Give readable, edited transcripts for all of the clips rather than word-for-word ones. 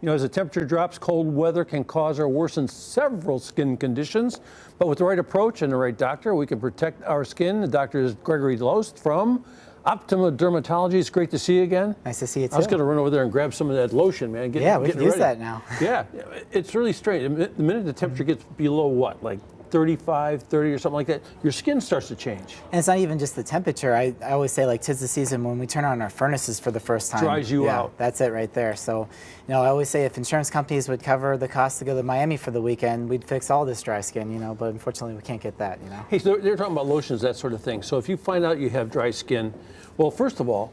You know, as the temperature drops, cold weather can cause or worsen several skin conditions. But with the right approach and the right doctor, we can protect our skin. The doctor is Gregory Delost from Optima Dermatology. It's great to see you again. Nice to see you too. I was going to run over there and grab some of that lotion, man. Yeah, we can use that now. Yeah, it's really strange. The minute the temperature gets below what, like 35, 30 or something like that, your skin starts to change. And it's not even just the temperature. I always say, like, 'tis the season when we turn on our furnaces for the first time. Dries you out. That's it right there. So, you know, I always say if insurance companies would cover the cost to go to Miami for the weekend, we'd fix all this dry skin, you know, but unfortunately we can't get that, you know. Hey, so they're talking about lotions, that sort of thing. So if you find out you have dry skin, well, first of all,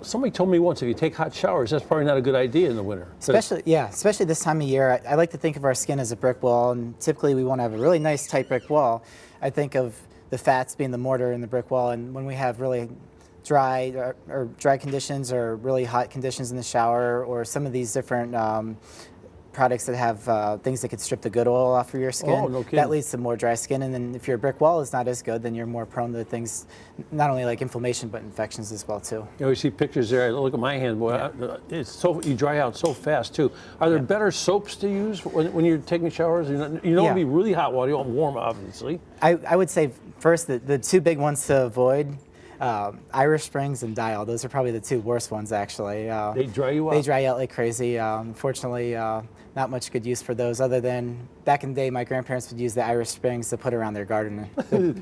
somebody told me once if you take hot showers, that's probably not a good idea in the winter. Especially this time of year. I like to think of our skin as a brick wall, and typically we want to have a really nice tight brick wall. I think of the fats being the mortar in the brick wall, and when we have really dry or dry conditions or really hot conditions in the shower, or some of these different products that have things that could strip the good oil off of your skin, oh, no kidding. that leads to more dry skin. And then if your brick wall is not as good, then you're more prone to things, not only like inflammation, but infections as well too. You know, you see pictures there. Look at my hand, boy. Yeah. It's so, you dry out so fast too. Are there better soaps to use when you're taking showers? You don't want to be really hot water. You want warm, obviously. I would say first the two big ones to avoid. Irish Springs and Dial. Those are probably the two worst ones, actually. They dry you out? They dry you out like crazy. Unfortunately, not much good use for those, other than back in the day, my grandparents would use the Irish Springs to put around their garden.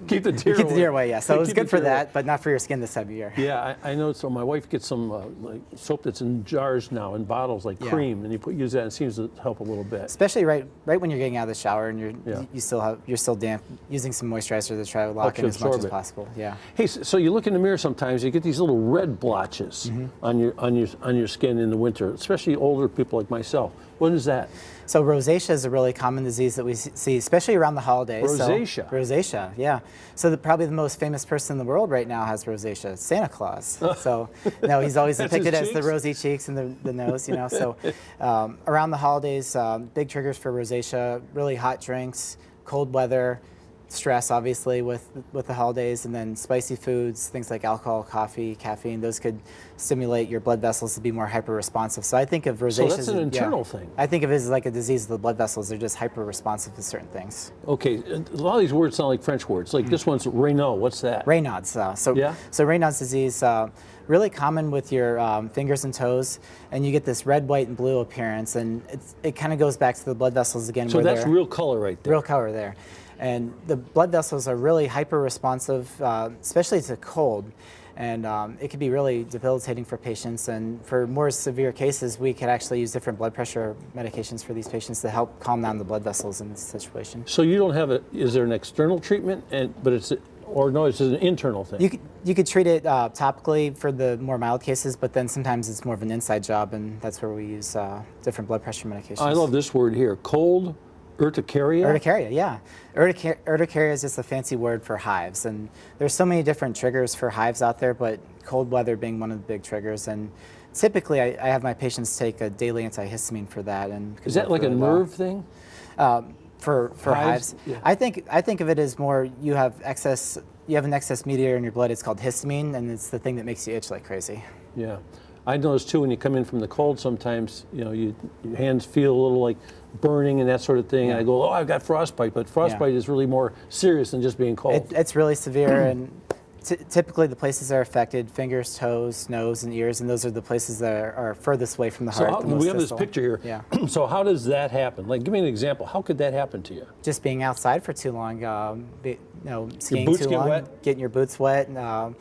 Keep the deer away. Keep the deer away, yeah. So it was good for that, but not for your skin this time of year. Yeah, I know. So my wife gets some like soap that's in jars now, in bottles, like cream, and you use that, and it seems to help a little bit. Especially right when you're getting out of the shower and you're still damp, using some moisturizer to try to lock in as much as possible. Yeah. Hey, so you look in the mirror sometimes, you get these little red blotches on your skin in the winter, especially older people like myself. What is that? So rosacea is a really common disease that we see, especially around the holidays. Rosacea? So, rosacea, yeah. So probably the most famous person in the world right now has rosacea, Santa Claus. So, you know, he's always depicted as the rosy cheeks and the nose, you know. So around the holidays, big triggers for rosacea, really hot drinks, cold weather, stress, obviously, with the holidays, and then spicy foods, things like alcohol, coffee, caffeine. Those could stimulate your blood vessels to be more hyper-responsive. So I think of rosacea. So that's an internal thing. I think of it as like a disease of the blood vessels. They're just hyper-responsive to certain things. Okay, a lot of these words sound like French words. Like this one's Raynaud. What's that? Raynaud's. So Raynaud's disease, really common with your fingers and toes, and you get this red, white, and blue appearance, and it kind of goes back to the blood vessels again. So that's real color right there. Real color there. And the blood vessels are really hyper-responsive, especially to cold. And it can be really debilitating for patients. And for more severe cases, we could actually use different blood pressure medications for these patients to help calm down the blood vessels in this situation. So you don't have is there an external treatment, but it's an internal thing? You could treat it topically for the more mild cases, but then sometimes it's more of an inside job, and that's where we use different blood pressure medications. I love this word here, cold urticaria? Urticaria, yeah. Urticaria is just a fancy word for hives, and there's so many different triggers for hives out there, but cold weather being one of the big triggers. And typically I have my patients take a daily antihistamine for that. And is that like a nerve thing? For hives? Yeah. I think of it as more you have an excess media in your blood. It's called histamine, and it's the thing that makes you itch like crazy. Yeah. I notice too when you come in from the cold sometimes, you know, your hands feel a little like burning and that sort of thing. And I go, oh, I've got frostbite, but frostbite is really more serious than just being cold. It's really severe, and typically the places that are affected, fingers, toes, nose, and ears, and those are the places that are furthest away from the heart. So we have this picture here. Yeah. So how does that happen? Like, give me an example. How could that happen to you? Just being outside for too long, skiing too long, getting your boots wet, and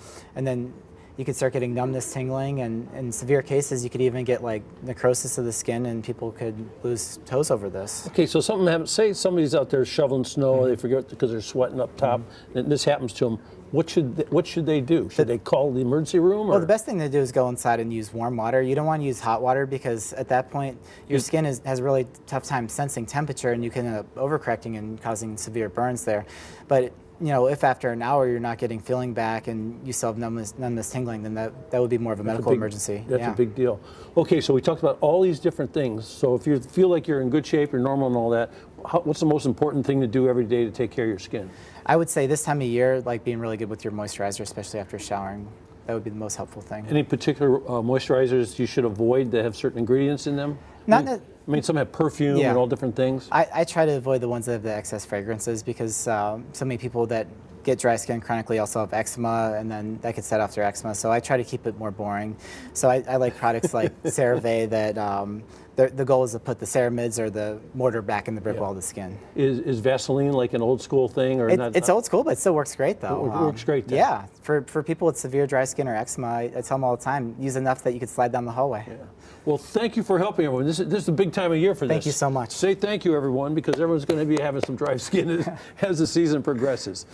then you could start getting numbness, tingling, and in severe cases, you could even get like necrosis of the skin, and people could lose toes over this. Okay, so something happens. Say somebody's out there shoveling snow, they forget because they're sweating up top, and this happens to them. What should they do? Should they call the emergency room? Well, the best thing to do is go inside and use warm water. You don't want to use hot water because at that point, your skin has a really tough time sensing temperature, and you can end up overcorrecting and causing severe burns there. But you know, if after an hour you're not getting feeling back and you still have numbness, tingling, then that would be more of a medical emergency. That's a big deal. Okay, so we talked about all these different things. So if you feel like you're in good shape, you're normal and all that, what's the most important thing to do every day to take care of your skin? I would say this time of year, like being really good with your moisturizer, especially after showering. That would be the most helpful thing. Any particular moisturizers you should avoid that have certain ingredients in them? Not that. I mean, some have perfume Yeah. and all different things. I try to avoid the ones that have the excess fragrances because so many people that get dry skin chronically also have eczema, and then that could set off their eczema. So I try to keep it more boring. So I like products like CeraVe that the goal is to put the ceramides or the mortar back in the brick wall of the skin. Is Vaseline like an old school thing, or not? It's old school, but it still works great though. It works great then. Yeah, for people with severe dry skin or eczema, I tell them all the time, use enough that you could slide down the hallway. Yeah. Well, thank you for helping everyone. This is a big time of year for this. Thank you so much. Say thank you, everyone, because everyone's going to be having some dry skin as the season progresses.